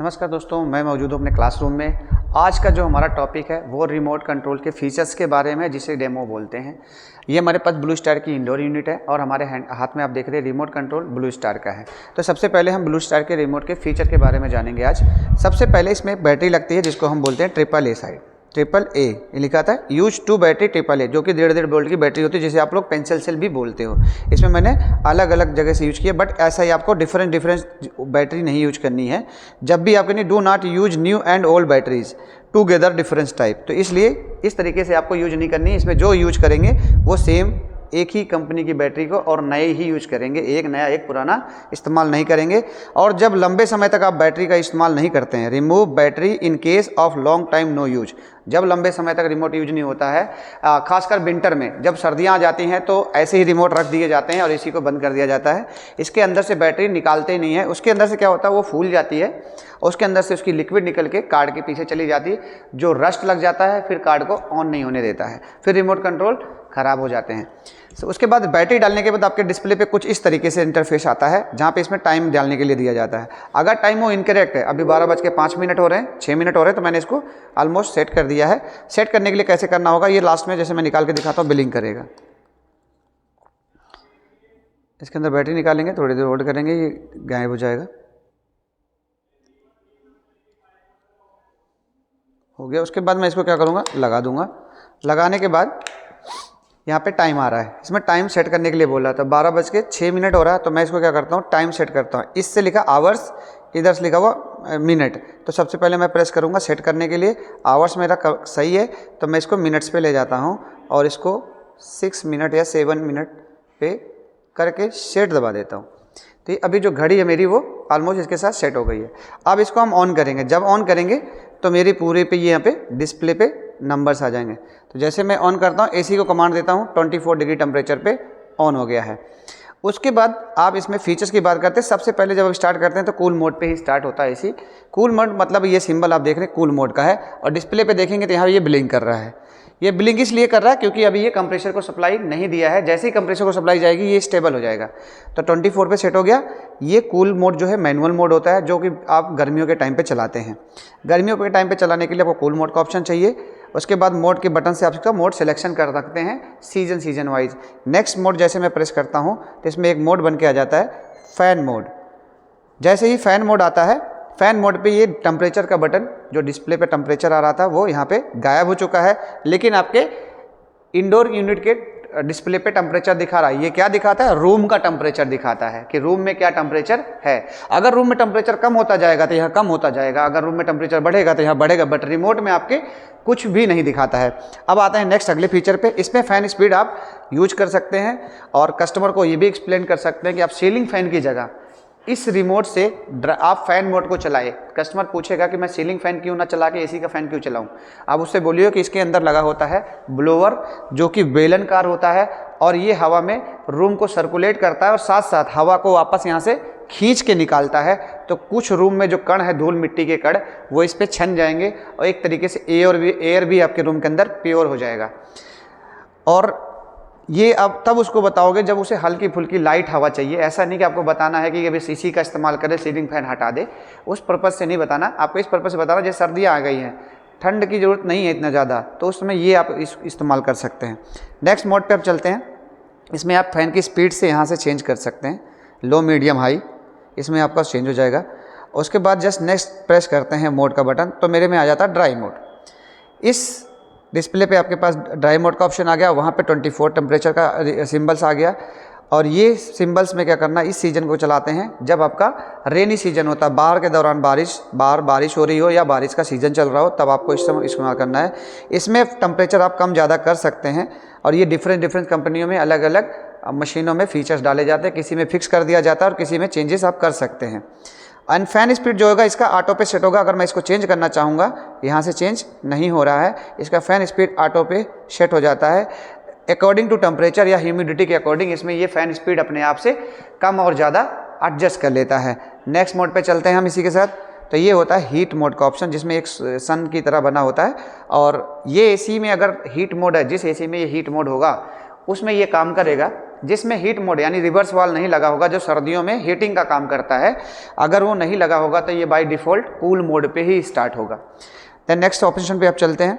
नमस्कार दोस्तों, मैं मौजूद हूँ अपने क्लासरूम में। आज का जो हमारा टॉपिक है वो रिमोट कंट्रोल के फीचर्स के बारे में, जिसे डेमो बोलते हैं। ये हमारे पास ब्लू स्टार की इंडोर यूनिट है और हमारे हाथ में आप देख रहे हैं रिमोट कंट्रोल ब्लू स्टार का है। तो सबसे पहले हम ब्लू स्टार के रिमोट के फीचर के बारे में जानेंगे आज। सबसे पहले इसमें एक बैटरी लगती है जिसको हम बोलते हैं AAA साइड, AAA लिखा था, यूज टू बैटरी AAA, जो कि 1.5 वोल्ट की बैटरी होती है, जिसे आप लोग पेंसिल सेल भी बोलते हो। इसमें मैंने अलग अलग जगह से यूज किया, बट ऐसा ही आपको डिफरेंट बैटरी नहीं यूज करनी है। जब भी आप कहनी do not use new and old batteries together difference type, तो इसलिए इस तरीके से आपको यूज नहीं करनी है। इसमें जो यूज करेंगे वो सेम एक ही कंपनी की बैटरी को और नए ही यूज करेंगे, एक नया एक पुराना इस्तेमाल नहीं करेंगे। और जब लंबे समय तक आप बैटरी का इस्तेमाल नहीं करते हैं, remove battery in case of long time no use, जब लंबे समय तक रिमोट यूज नहीं होता है, खासकर विंटर में जब सर्दियां आ जाती हैं तो ऐसे ही रिमोट रख दिए जाते हैं और इसी को बंद कर दिया जाता है। इसके अंदर से बैटरी निकालते ही नहीं है। उसके अंदर से क्या होता है, वो फूल जाती है और उसके अंदर से उसकी लिक्विड निकल के कार्ड के पीछे चली जाती है, जो रस्ट लग जाता है, फिर कार्ड को ऑन नहीं होने देता है, फिर रिमोट कंट्रोल ख़राब हो जाते हैं। उसके बाद बैटरी डालने के बाद आपके डिस्प्ले पे कुछ इस तरीके से इंटरफेस आता है, जहाँ पे इसमें टाइम डालने के लिए दिया जाता है। अगर टाइम वो इनकरेक्ट है, अभी 12:05 हो रहे हैं, 6 मिनट हो रहे हैं, तो मैंने इसको ऑलमोस्ट सेट कर दिया है। सेट करने के लिए कैसे करना होगा, ये लास्ट में जैसे मैं निकाल के दिखाता हूँ बिलिंग करेगा। इसके अंदर बैटरी निकालेंगे, थोड़ी देर होल्ड करेंगे, ये गायब हो जाएगा। हो गया। उसके बाद मैं इसको क्या करूँगा, लगा दूंगा। लगाने के बाद यहाँ पे टाइम आ रहा है, इसमें टाइम सेट करने के लिए बोला था। 12:06 हो रहा है, तो मैं इसको क्या करता हूँ, टाइम सेट करता हूँ। इससे लिखा आवर्स, इधर से लिखा हुआ मिनट, तो सबसे पहले मैं प्रेस करूँगा सेट करने के लिए। आवर्स मेरा सही है तो मैं इसको मिनट्स पे ले जाता हूँ और इसको 6 मिनट या 7 मिनट पे करके सेट दबा देता हूँ। तो अभी जो घड़ी है मेरी वो ऑलमोस्ट इसके साथ सेट हो गई है। अब इसको हम ऑन करेंगे। जब ऑन करेंगे तो मेरी पूरे पे यहाँ पे डिस्प्ले पे नंबर्स आ जाएंगे। तो जैसे मैं ऑन करता हूँ, एसी को कमांड देता हूँ, 24 डिग्री टेम्परेचर पे ऑन हो गया है। उसके बाद आप इसमें फीचर्स की बात करते हैं। सबसे पहले जब आप स्टार्ट करते हैं तो कूल मोड पे ही स्टार्ट होता है एसी। कूल मोड मतलब ये सिंबल आप देख रहे हैं कूल मोड का है, और डिस्प्ले पे देखेंगे तो यहाँ ये ब्लिंक कर रहा है। ये ब्लिंक इसलिए कर रहा है क्योंकि अभी ये कंप्रेसर को सप्लाई नहीं दिया है। जैसे ही कंप्रेसर को सप्लाई जाएगी ये स्टेबल हो जाएगा। तो 24 पे सेट हो गया। ये कूल मोड जो है मैनुअल मोड होता है, जो कि आप गर्मियों के टाइम पे चलाते हैं। गर्मियों के टाइम पे चलाने के लिए आपको कूल मोड का ऑप्शन चाहिए। उसके बाद मोड के बटन से आप इसका मोड सिलेक्शन कर सकते हैं सीजन वाइज। नेक्स्ट मोड जैसे मैं प्रेस करता हूँ तो इसमें एक मोड बन के आ जाता है, फैन मोड। जैसे ही फैन मोड आता है, फैन मोड पे ये टेम्परेचर का बटन, जो डिस्प्ले पे टेम्परेचर आ रहा था, वो यहाँ पे गायब हो चुका है, लेकिन आपके इंडोर यूनिट के डिस्प्ले पे टेम्परेचर दिखा रहा है। ये क्या दिखाता है, रूम का टेम्परेचर दिखाता है कि रूम में क्या टेम्परेचर है। अगर रूम में टेम्परेचर कम होता जाएगा तो यहाँ कम होता जाएगा, अगर रूम में टेम्परेचर बढ़ेगा तो यहाँ बढ़ेगा, बट रिमोट में आपके कुछ भी नहीं दिखाता है। अब आता है नेक्स्ट अगले फीचर पे। इसमें फ़ैन स्पीड आप यूज कर सकते हैं और कस्टमर को ये भी एक्सप्लेन कर सकते हैं कि आप सीलिंग फ़ैन की जगह इस रिमोट से आप फैन मोड को चलाए। कस्टमर पूछेगा कि मैं सीलिंग फैन क्यों ना चला के एसी का फ़ैन क्यों चलाऊं। आप उससे बोलिए कि इसके अंदर लगा होता है ब्लोअर, जो कि बेलनकार होता है, और ये हवा में रूम को सर्कुलेट करता है और साथ साथ हवा को वापस यहाँ से खींच के निकालता है। तो कुछ रूम में जो कण है, धूल मिट्टी के कण, वो इस पर छन जाएंगे और एक तरीके से एयर भी आपके रूम के अंदर प्योर हो जाएगा। और ये अब तब उसको बताओगे जब उसे हल्की फुल्की लाइट हवा चाहिए। ऐसा नहीं कि आपको बताना है कि अभी सीसी का इस्तेमाल करें, सीलिंग फैन हटा दे, उस पर्पज़ से नहीं बताना। आपको इस पर्पज़ से बताना, जैसे सर्दियाँ आ गई हैं, ठंड की ज़रूरत नहीं है इतना ज़्यादा, तो उसमें ये आप इस्तेमाल कर सकते हैं। नेक्स्ट मोड पे आप चलते हैं। इसमें आप फैन की स्पीड से यहाँ से चेंज कर सकते हैं, लो मीडियम हाई, इसमें आपका चेंज हो जाएगा। उसके बाद जस्ट नेक्स्ट प्रेस करते हैं मोड का बटन, तो मेरे में आ जाता है ड्राई मोड। इस डिस्प्ले पे आपके पास ड्राई मोड का ऑप्शन आ गया, वहाँ पे 24 टेम्परेचर का सिंबल्स आ गया। और ये सिंबल्स में क्या करना, इस सीजन को चलाते हैं जब आपका रेनी सीजन होता है, बाहर के दौरान बारिश हो रही हो या बारिश का सीज़न चल रहा हो, तब आपको इस समय इस्तेमाल करना है। इसमें टेम्परेचर आप कम ज़्यादा कर सकते हैं और ये डिफरेंट कंपनियों में अलग अलग मशीनों में फीचर्स डाले जाते हैं। किसी में फिक्स कर दिया जाता है और किसी में चेंजेस आप कर सकते हैं। एंड फैन स्पीड जो होगा इसका ऑटो पे सेट होगा। अगर मैं इसको चेंज करना चाहूँगा, यहाँ से चेंज नहीं हो रहा है, इसका फ़ैन स्पीड ऑटो पे सेट हो जाता है अकॉर्डिंग टू टेम्परेचर या ह्यूमिडिटी के अकॉर्डिंग। इसमें ये फ़ैन स्पीड अपने आप से कम और ज़्यादा एडजस्ट कर लेता है। नेक्स्ट मोड पे चलते हैं हम इसी के साथ। तो ये होता है हीट मोड का ऑप्शन, जिसमें एक सन की तरह बना होता है, और ये एसी में अगर हीट मोड है, जिस एसी में ये हीट मोड होगा उसमें ये काम करेगा जिसमें हीट मोड यानी रिवर्स वाल्व नहीं लगा होगा, जो सर्दियों में हीटिंग का काम करता है, अगर वो नहीं लगा होगा तो ये बाय डिफ़ॉल्ट कूल मोड पे ही स्टार्ट होगा। देन नेक्स्ट ऑप्शन पे आप चलते हैं।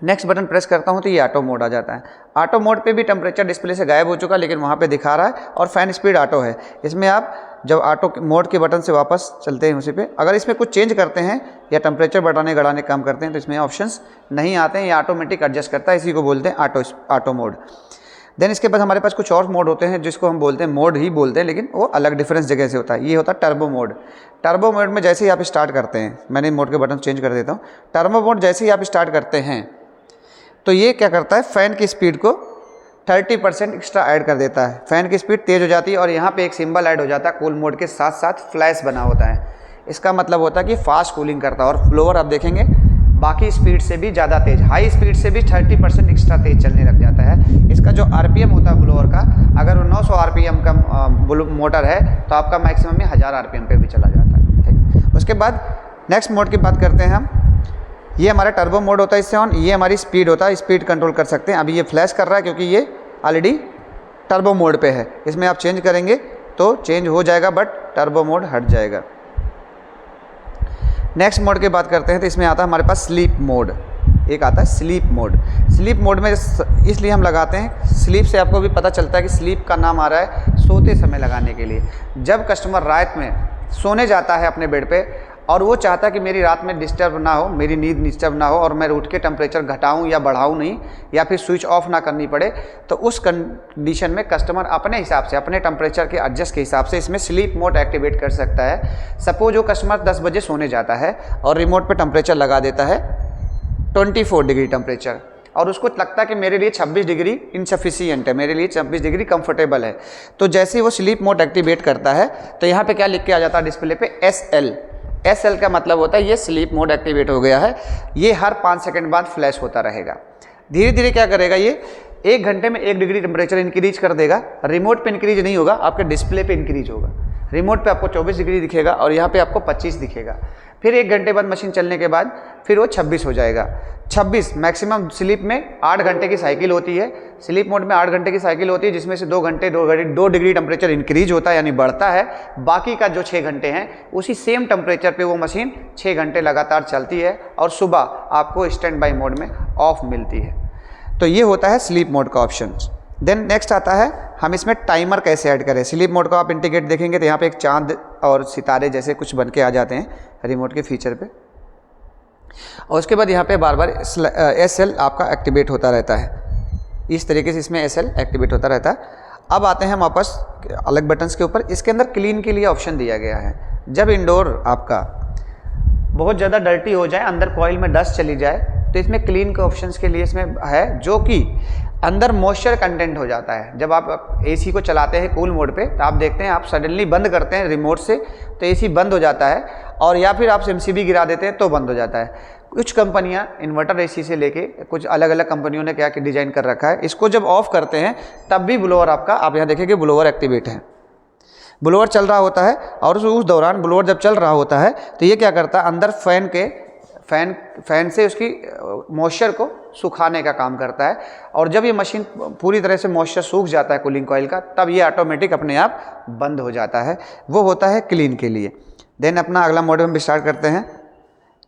नेक्स्ट बटन प्रेस करता हूँ तो ये ऑटो मोड आ जाता है। ऑटो मोड पे भी टेम्परेचर डिस्प्ले से गायब हो चुका, लेकिन वहाँ पे दिखा रहा है, और फैन स्पीड ऑटो है। इसमें आप जब ऑटो मोड के बटन से वापस चलते हैं उसी पे, अगर इसमें कुछ चेंज करते हैं या टेम्परेचर बढ़ाने घटाने काम करते हैं तो इसमें ऑप्शंस नहीं आते हैं, ये ऑटोमेटिक एडजस्ट करता है, इसी को बोलते हैं ऑटो मोड। देन इसके बाद हमारे पास कुछ और मोड होते हैं जिसको हम बोलते हैं मोड ही बोलते हैं, लेकिन वो अलग डिफरेंस जगह से होता है। ये होता है टर्बो मोड। टर्बो मोड में जैसे ही आप स्टार्ट करते हैं, मैंने मोड के बटन चेंज कर देता हूँ। टर्बो मोड जैसे ही आप स्टार्ट करते हैं तो ये क्या करता है, फ़ैन की स्पीड को 30% एक्स्ट्रा ऐड कर देता है। फ़ैन की स्पीड तेज़ हो जाती है और यहाँ पे एक सिंबल ऐड हो जाता है कूल मोड के साथ साथ फ्लैश बना होता है। इसका मतलब होता है कि फास्ट कूलिंग करता है। और ब्लोअर आप देखेंगे बाकी स्पीड से भी ज़्यादा तेज़, हाई स्पीड से भी 30% एक्स्ट्रा तेज़ चलने लग जाता है। इसका जो RPM होता है ब्लोअर का, अगर वो 900 RPM का मोटर है तो आपका मैक्सिमम में 1000 RPM पे भी चला जाता है। ठीक, उसके बाद नेक्स्ट मोड की बात करते हैं हम। ये हमारा टर्बो मोड होता है, इससे ऑन। ये हमारी स्पीड होता है, स्पीड कंट्रोल कर सकते हैं। अभी ये फ्लैश कर रहा है क्योंकि ये ऑलरेडी टर्बो मोड पे है। इसमें आप चेंज करेंगे तो चेंज हो जाएगा, बट टर्बो मोड हट जाएगा। नेक्स्ट मोड की बात करते हैं तो इसमें आता है हमारे पास स्लीप मोड। एक आता है स्लीप मोड। स्लीप मोड में इसलिए हम लगाते हैं, स्लीप से आपको भी पता चलता है कि स्लीप का नाम आ रहा है सोते समय लगाने के लिए। जब कस्टमर रात में सोने जाता है अपने बेड पे और वो चाहता है कि मेरी रात में डिस्टर्ब ना हो, मेरी नींद डिस्टर्ब ना हो और मैं उठ के टेम्परेचर घटाऊं या बढ़ाऊं नहीं, या फिर स्विच ऑफ ना करनी पड़े, तो उस कंडीशन में कस्टमर अपने हिसाब से, अपने टेम्परेचर के एडजस्ट के हिसाब से इसमें स्लीप मोड एक्टिवेट कर सकता है। सपोज वो कस्टमर 10 बजे सोने जाता है और रिमोट पे टेम्परेचर लगा देता है 24 डिग्री टेम्परेचर, और उसको लगता है कि मेरे लिए 26 डिग्री इनसफिशियंट है, मेरे लिए 26 डिग्री कंफर्टेबल है। तो जैसे ही वो स्लीप मोड एक्टिवेट करता है तो यहाँ पे क्या लिख के आ जाता है डिस्प्ले पे, SL का मतलब होता है ये स्लीप मोड एक्टिवेट हो गया है। ये हर 5 सेकंड बाद फ्लैश होता रहेगा। धीरे धीरे क्या करेगा, ये 1 घंटे में 1 डिग्री टेम्परेचर इंक्रीज कर देगा। रिमोट पे इंक्रीज नहीं होगा, आपके डिस्प्ले पे इंक्रीज होगा। रिमोट पे आपको 24 डिग्री दिखेगा और यहाँ पे आपको 25 दिखेगा। फिर 1 घंटे बाद मशीन चलने के बाद फिर वो 26 हो जाएगा। 26 मैक्सिमम स्लीप में 8 घंटे की साइकिल होती है। स्लीप मोड में 8 घंटे की साइकिल होती है, जिसमें से 2 डिग्री टेम्परेचर इंक्रीज होता है यानी बढ़ता है। बाकी का जो 6 घंटे हैं उसी सेम टेम्परेचर पे वो मशीन 6 घंटे लगातार चलती है और सुबह आपको स्टैंड बाई मोड में ऑफ मिलती है। तो ये होता है स्लीप मोड का ऑप्शन। देन नेक्स्ट आता है हम इसमें टाइमर कैसे ऐड करें। स्लीप मोड का आप इंडिकेट देखेंगे तो यहाँ पे एक चांद और सितारे जैसे कुछ बन के आ जाते हैं रिमोट के फीचर पे, और उसके बाद यहाँ पे बार बार SL आपका एक्टिवेट होता रहता है। इस तरीके से इसमें SL एक्टिवेट होता रहता है। अब आते हैं हम वापस अलग बटन्स के ऊपर। इसके अंदर क्लीन के लिए ऑप्शन दिया गया है। जब इंडोर आपका बहुत ज़्यादा डर्टी हो जाए, अंदर कॉइल में डस्ट चली जाए, तो इसमें क्लीन के ऑप्शंस के लिए इसमें है, जो कि अंदर मॉइस्चर कंटेंट हो जाता है। जब आप AC को चलाते हैं कूल मोड पे तो आप देखते हैं, आप सडनली बंद करते हैं रिमोट से तो AC बंद हो जाता है, और या फिर आप MCB गिरा देते हैं तो बंद हो जाता है। कुछ कंपनियां इन्वर्टर AC से लेके कुछ अलग अलग कंपनियों ने क्या डिज़ाइन कर रखा है, इसको जब ऑफ करते हैं तब भी ब्लोअर आपका, आप यहाँ देखेंगे ब्लोअर एक्टिवेट है। ब्लोअर चल रहा होता है और उस दौरान ब्लोअर जब चल रहा होता है तो ये क्या करता है, अंदर फैन से उसकी मॉइस्चर को सुखाने का काम करता है। और जब ये मशीन पूरी तरह से मॉइस्चर सूख जाता है कूलिंग कॉइल का, तब ये ऑटोमेटिक अपने आप बंद हो जाता है। वो होता है क्लीन के लिए। देन अपना अगला मोड हम स्टार्ट करते हैं।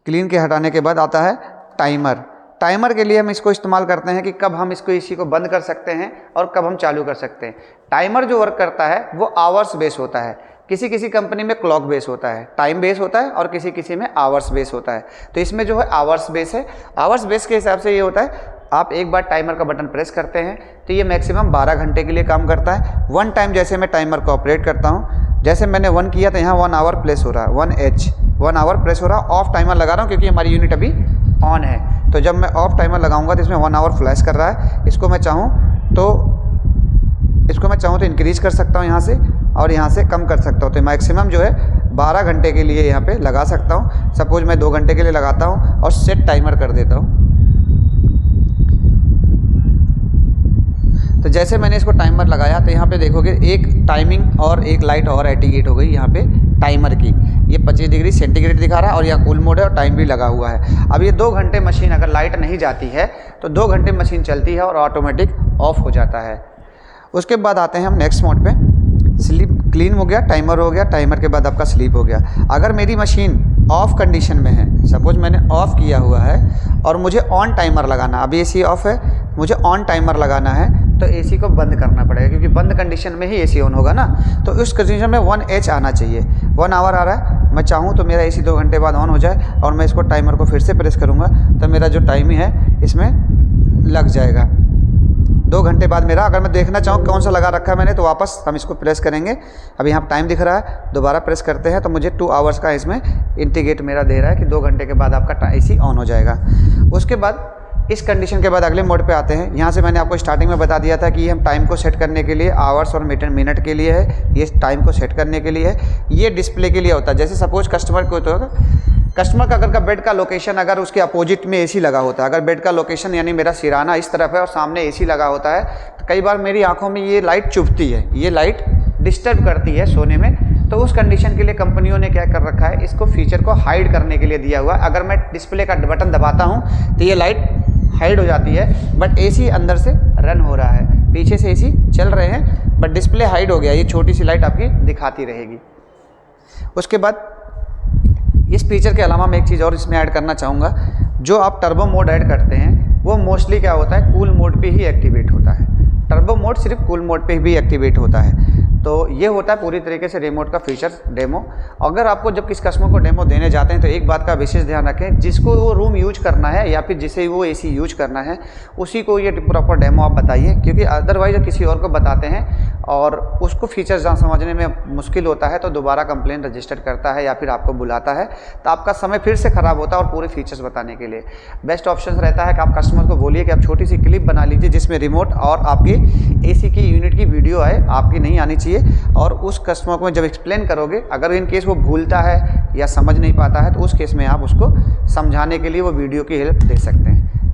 क्लीन के हटाने के बाद आता है टाइमर। टाइमर के लिए हम इसको इस्तेमाल करते हैं कि कब हम इसको AC को बंद कर सकते हैं और कब हम चालू कर सकते हैं। टाइमर जो वर्क करता है वो आवर्स बेस होता है। किसी किसी कंपनी में क्लॉक बेस होता है, टाइम बेस होता है, और किसी किसी में आवर्स बेस होता है। तो इसमें जो है आवर्स बेस है। आवर्स बेस के हिसाब से ये होता है, आप एक बार टाइमर का बटन प्रेस करते हैं तो ये मैक्सिमम 12 घंटे के लिए काम करता है। 1 टाइम जैसे मैं टाइमर को ऑपरेट करता हूँ, जैसे मैंने 1 किया तो यहाँ 1 आवर प्लेस हो रहा है, 1 आवर प्रेस हो रहा है। ऑफ टाइमर लगा रहा हूँ क्योंकि हमारी यूनिट अभी ऑन है। तो जब मैं ऑफ टाइमर लगाऊंगा तो इसमें 1 आवर फ्लैश कर रहा है। इसको मैं चाहूँ तो इंक्रीज कर सकता हूँ यहाँ से, और यहाँ से कम कर सकता हूँ। तो मैक्सिमम जो है 12 घंटे के लिए यहाँ पे लगा सकता हूँ। सपोज मैं 2 घंटे के लिए लगाता हूँ और सेट टाइमर कर देता हूँ। तो जैसे मैंने इसको टाइमर लगाया तो यहाँ पे देखोगे एक टाइमिंग और एक लाइट और एक्टिवेट हो गई यहाँ पे टाइमर की। ये 25 डिग्री सेंटीग्रेड दिखा रहा है और यहाँ कूल मोड है और टाइम भी लगा हुआ है। अब ये 2 घंटे मशीन अगर लाइट नहीं जाती है तो 2 घंटे मशीन चलती है और ऑटोमेटिक ऑफ हो जाता है। उसके बाद आते हैं हम नेक्स्ट मोड पे। स्लीप क्लीन हो गया, टाइमर हो गया, टाइमर के बाद आपका स्लीप हो गया। अगर मेरी मशीन ऑफ कंडीशन में है, सपोज मैंने ऑफ़ किया हुआ है और मुझे ऑन टाइमर लगाना, अभी एसी ऑफ है, मुझे ऑन टाइमर लगाना है, तो एसी को बंद करना पड़ेगा, क्योंकि बंद कंडीशन में ही एसी ऑन होगा ना। तो उस कंडीशन में 1H आना चाहिए। 1 आवर आ रहा है, मैं चाहूँ तो मेरा एसी 2 घंटे बाद ऑन हो जाए और मैं इसको टाइमर को फिर से प्रेस करूँगा तो मेरा जो टाइम है इसमें लग जाएगा। 2 घंटे बाद मेरा, अगर मैं देखना चाहूँ कौन सा लगा रखा है मैंने, तो वापस हम इसको प्रेस करेंगे। अभी यहाँ टाइम दिख रहा है, दोबारा प्रेस करते हैं तो मुझे 2 आवर्स का इसमें इंडिकेट मेरा दे रहा है कि 2 घंटे के बाद आपका एसी ऑन हो जाएगा। उसके बाद इस कंडीशन के बाद अगले मोड पे आते हैं। यहाँ से मैंने आपको स्टार्टिंग में बता दिया था कि ये हम टाइम को सेट करने के लिए, आवर्स और मिनट के लिए है, ये टाइम को सेट करने के लिए है, ये डिस्प्ले के लिए होता है। जैसे सपोज कस्टमर को तो कस्टमर का अगर का बेड का लोकेशन अगर उसके अपोजिट में एसी लगा होता है, अगर बेड का लोकेशन यानी मेरा सिराना इस तरफ है और सामने एसी लगा होता है, तो कई बार मेरी आंखों में ये लाइट चुभती है, ये लाइट डिस्टर्ब करती है सोने में। तो उस कंडीशन के लिए कंपनियों ने क्या कर रखा है, इसको फीचर को हाइड करने के लिए दिया हुआ है। अगर मैं डिस्प्ले का बटन दबाता हूँ तो ये लाइट हाइड हो जाती है, बट एसी अंदर से रन हो रहा है, पीछे से एसी चल रहे हैं बट डिस्प्ले हाइड हो गया, ये छोटी सी लाइट आपकी दिखाती रहेगी। उसके बाद इस फीचर के अलावा मैं एक चीज़ और इसमें ऐड करना चाहूँगा। जो आप टर्बो मोड ऐड करते हैं वो मोस्टली क्या होता है, कूल मोड पे ही एक्टिवेट होता है। टर्बो मोड सिर्फ कूल मोड पे भी एक्टिवेट होता है। तो ये होता है पूरी तरीके से रिमोट का फीचर डेमो। अगर आपको जब किस कस्टमर को डेमो देने जाते हैं तो एक बात का विशेष ध्यान रखें, जिसको वो रूम यूज करना है या फिर जिसे वो एसी यूज करना है उसी को ये प्रॉपर डेमो आप बताइए, क्योंकि अदरवाइज किसी और को बताते हैं और उसको फीचर्स समझने में मुश्किल होता है तो दोबारा कंप्लेंट रजिस्टर करता है या फिर आपको बुलाता है, तो आपका समय फिर से ख़राब होता है। और पूरे फीचर्स बताने के लिए बेस्ट ऑप्शन रहता है कि आप कस्टमर को बोलिए कि आप छोटी सी क्लिप बना लीजिए जिसमें रिमोट और आपकी एसी की यूनिट की वीडियो आए, आपकी नहीं आनी चाहिए। और उस कस्टमर को जब एक्सप्लेन करोगे, अगर इन केस वो भूलता है या समझ नहीं पाता है तो उस केस में आप उसको समझाने के लिए वो वीडियो की हेल्प दे सकते हैं।